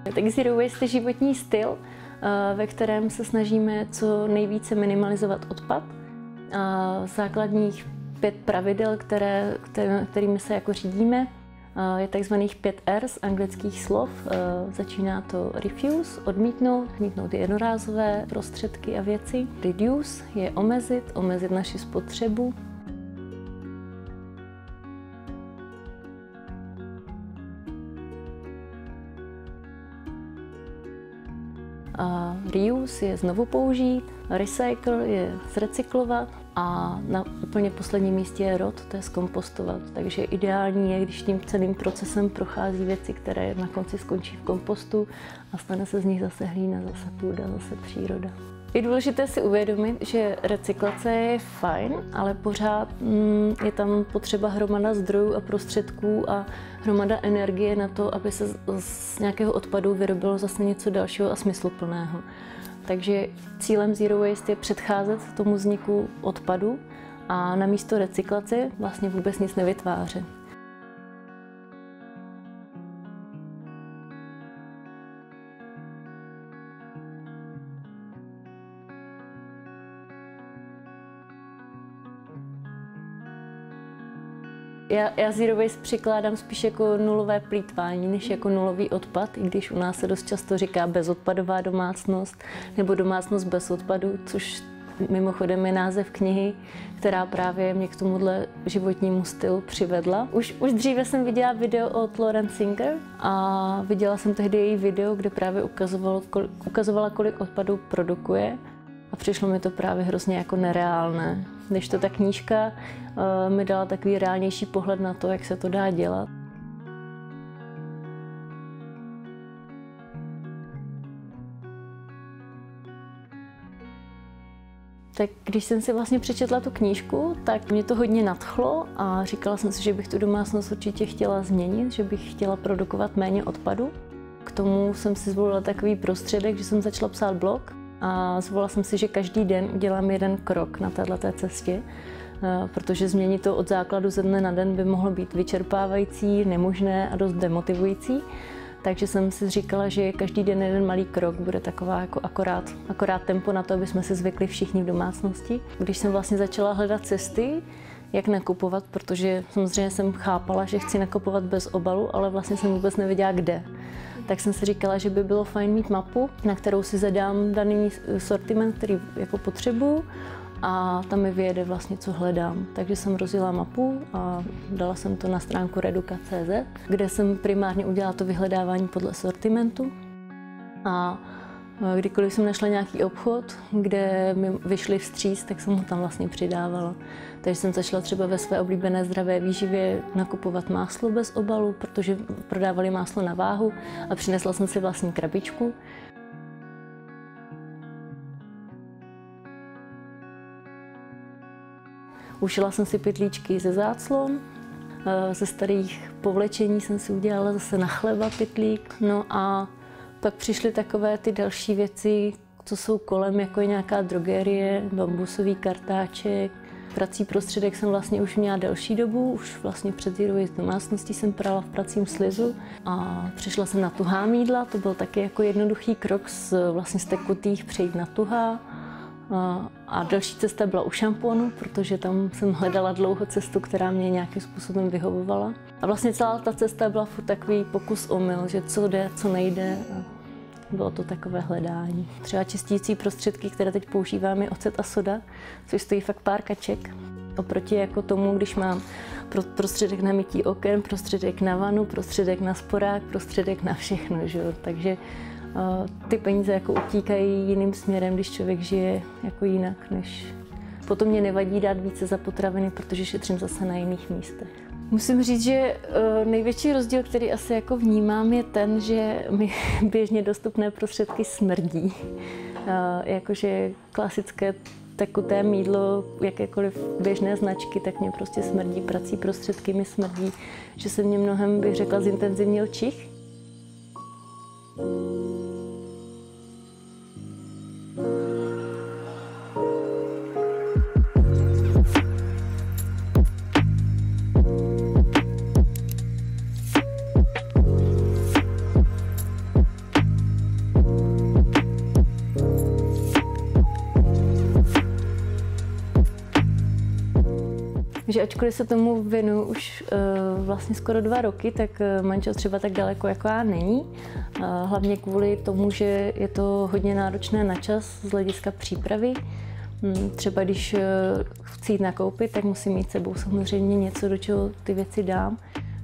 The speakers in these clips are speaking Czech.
Tak Zero Waste je životní styl, ve kterém se snažíme co nejvíce minimalizovat odpad. Základních 5 pravidel, kterými se jako řídíme, je takzvaných 5 R z anglických slov. Začíná to refuse, odmítnout ty jednorázové prostředky a věci. Reduce je omezit naši spotřebu. Reuse je znovu použít, recycle je zrecyklovat a na úplně posledním místě je rot, to je zkompostovat. Takže ideální je, když tím celým procesem prochází věci, které na konci skončí v kompostu a stane se z nich zase hlína, zase půda, zase příroda. Je důležité si uvědomit, že recyklace je fajn, ale pořád je tam potřeba hromada zdrojů a prostředků a hromada energie na to, aby se z nějakého odpadu vyrobilo zase něco dalšího a smysluplného. Takže cílem Zero Waste je předcházet tomu vzniku odpadu a namísto recyklace vlastně vůbec nic nevytvářet. Já Zero Waste přikládám spíš jako nulové plýtvání, než jako nulový odpad, i když u nás se dost často říká bezodpadová domácnost nebo domácnost bez odpadu, což mimochodem je název knihy, která právě mě k tomuhle životnímu stylu přivedla. Už dříve jsem viděla video od Lauren Singer a viděla jsem tehdy její video, kde právě ukazovala, kolik odpadů produkuje. A přišlo mi to právě hrozně jako nereálné. Když to ta knížka mi dala takový reálnější pohled na to, jak se to dá dělat. Tak když jsem si vlastně přečetla tu knížku, tak mě to hodně nadchlo a říkala jsem si, že bych tu domácnost určitě chtěla změnit, že bych chtěla produkovat méně odpadu. K tomu jsem si zvolila takový prostředek, že jsem začala psát blog. A zvolila jsem si, že každý den udělám jeden krok na této cestě, protože změnit to od základu ze dne na den by mohlo být vyčerpávající, nemožné a dost demotivující. Takže jsem si říkala, že každý den jeden malý krok bude taková jako akorát tempo na to, aby jsme si zvykli všichni v domácnosti. Když jsem vlastně začala hledat cesty, jak nakupovat, protože samozřejmě jsem chápala, že chci nakupovat bez obalu, ale vlastně jsem vůbec nevěděla kde. Tak jsem si říkala, že by bylo fajn mít mapu, na kterou si zadám daný sortiment, který jako potřebuju a tam mi vyjede vlastně, co hledám. Takže jsem rozjela mapu a dala jsem to na stránku reduka.cz, kde jsem primárně udělala to vyhledávání podle sortimentu. A kdykoliv jsem našla nějaký obchod, kde mi vyšli vstříc, tak jsem ho tam vlastně přidávala. Takže jsem začala třeba ve své oblíbené zdravé výživě nakupovat máslo bez obalu, protože prodávali máslo na váhu a přinesla jsem si vlastní krabičku. Ušila jsem si pytlíčky ze záclon, ze starých povlečení jsem si udělala zase na chleba pytlík. No a pak přišly takové ty další věci, co jsou kolem, jako je nějaká drogerie, bambusový kartáček. Prací prostředek jsem vlastně už měla delší dobu, už vlastně před Zero Waste domácností jsem prala v pracím slizu a přišla jsem na tuhá mýdla, to byl taky jako jednoduchý krok z tekutých přejít na tuhá. A další cesta byla u šampónu, protože tam jsem hledala dlouho cestu, která mě nějakým způsobem vyhovovala. A vlastně celá ta cesta byla furt takový pokus omyl, že co jde, co nejde. Bylo to takové hledání. Třeba čistící prostředky, které teď používám, je ocet a soda, což stojí fakt pár kaček. Oproti jako tomu, když mám prostředek na mytí oken, prostředek na vanu, prostředek na sporák, prostředek na všechno. Že? Takže ty peníze jako utíkají jiným směrem, když člověk žije jako jinak, než... Potom mě nevadí dát více za potraviny, protože šetřím zase na jiných místech. Musím říct, že největší rozdíl, který asi jako vnímám, je ten, že mi běžně dostupné prostředky smrdí. Jakože klasické tekuté mýdlo, jakékoliv běžné značky, tak mě prostě smrdí. Prací prostředky mi smrdí, že se mě mnohem, bych řekla, zintenzivnil čich. že ačkoliv se tomu věnuju už vlastně skoro 2 roky, tak manžel třeba tak daleko jako já není. Hlavně kvůli tomu, že je to hodně náročné na čas z hlediska přípravy. Třeba když chci jít nakoupit, tak musím mít s sebou samozřejmě něco, do čeho ty věci dám,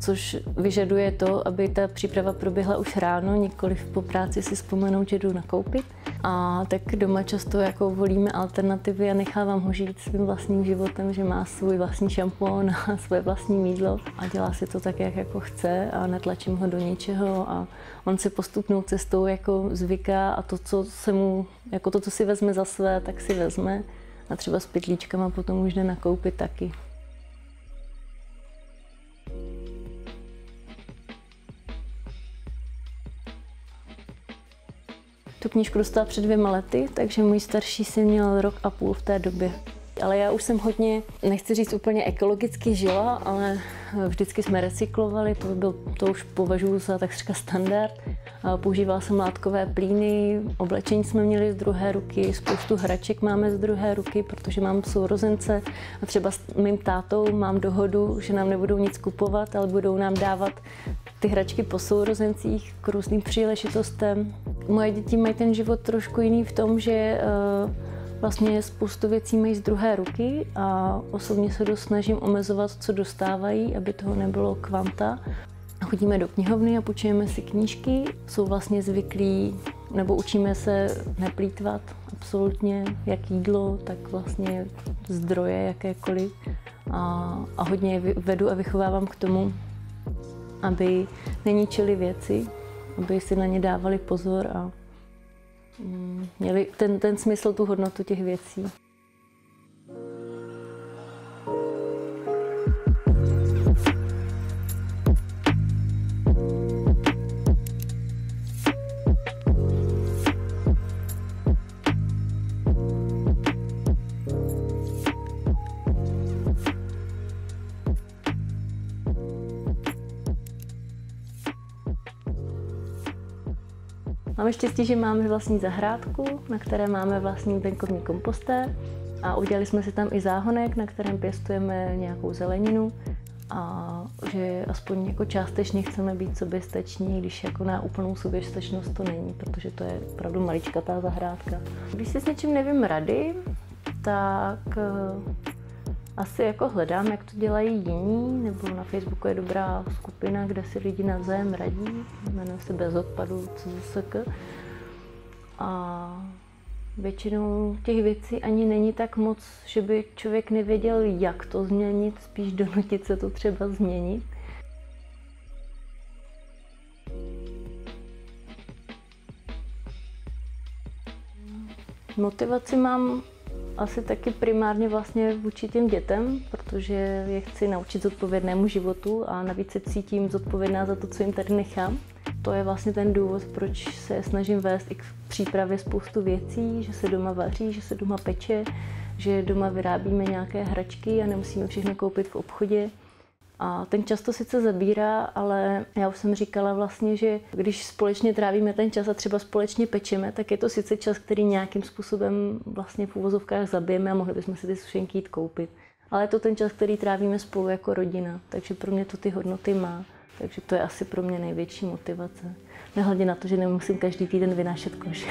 což vyžaduje to, aby ta příprava proběhla už ráno, nikoliv po práci si vzpomenout, že jdu nakoupit. A tak doma často jako volíme alternativy a nechávám ho žít svým vlastním životem, že má svůj vlastní šampon a své vlastní mýdlo a dělá si to tak, jak jako chce a netlačím ho do ničeho a on si postupnou cestou jako zvyká a to, co se mu, jako to, co si vezme za své, tak si vezme a třeba s pytlíčkama potom už jde nakoupit taky. Tu knížku dostala před 2 lety, takže můj starší syn měl 1,5 roku v té době. Ale já už jsem hodně, nechci říct úplně ekologicky žila, ale vždycky jsme recyklovali, to už považuji za takřka standard. Používala jsem látkové plíny, oblečení jsme měli z druhé ruky, spoustu hraček máme z druhé ruky, protože mám sourozence a třeba s mým tátou mám dohodu, že nám nebudou nic kupovat, ale budou nám dávat ty hračky po sourozencích k různým příležitostem. Moje děti mají ten život trošku jiný v tom, že vlastně spoustu věcí mají z druhé ruky a osobně se dost snažím omezovat, co dostávají, aby toho nebylo kvanta. Chodíme do knihovny a půjčujeme si knížky, jsou vlastně zvyklí, nebo učíme se neplýtvat absolutně, jak jídlo, tak vlastně zdroje jakékoliv. A hodně je vedu a vychovávám k tomu, aby neničili věci, aby si na ně dávali pozor a měli ten smysl, tu hodnotu těch věcí. Máme štěstí, že máme vlastní zahrádku, na které máme vlastní venkovní kompostér a udělali jsme si tam i záhonek, na kterém pěstujeme nějakou zeleninu a že aspoň jako částečně chceme být soběstační, když jako na úplnou soběstačnost to není, protože to je opravdu maličkatá zahrádka. Když si s něčím nevím rady, tak asi jako hledám, jak to dělají jiní, nebo na Facebooku je dobrá skupina, kde si lidi navzájem radí, jmenuje se Bez odpadu CZSK. A většinou těch věcí ani není tak moc, že by člověk nevěděl, jak to změnit, spíš donutit se to třeba změnit. Motivaci mám asi taky primárně vlastně vůči těm dětem, protože je chci naučit zodpovědnému životu a navíc se cítím zodpovědná za to, co jim tady nechám. To je vlastně ten důvod, proč se snažím vést i k přípravě spoustu věcí, že se doma vaří, že se doma peče, že doma vyrábíme nějaké hračky a nemusíme všechno koupit v obchodě. A ten čas to sice zabírá, ale já už jsem říkala vlastně, že když společně trávíme ten čas a třeba společně pečeme, tak je to sice čas, který nějakým způsobem vlastně v uvozovkách zabijeme a mohli bychom si ty sušenky jít koupit. Ale je to ten čas, který trávíme spolu jako rodina, takže pro mě to ty hodnoty má. Takže to je asi pro mě největší motivace. Nehledě na to, že nemusím každý týden vynášet koš.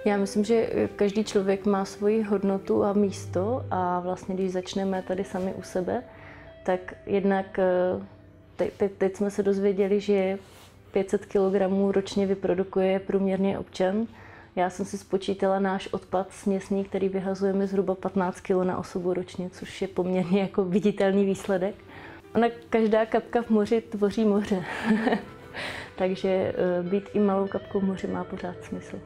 Já myslím, že každý člověk má svoji hodnotu a místo a vlastně když začneme tady sami u sebe, tak jednak teď jsme se dozvěděli, že 500 kg ročně vyprodukuje průměrný občan. Já jsem si spočítala náš odpad směsný, který vyhazujeme zhruba 15 kg na osobu ročně, což je poměrně jako viditelný výsledek. Ona každá kapka v moři tvoří moře. Takže být i malou kapkou v moři má pořád smysl.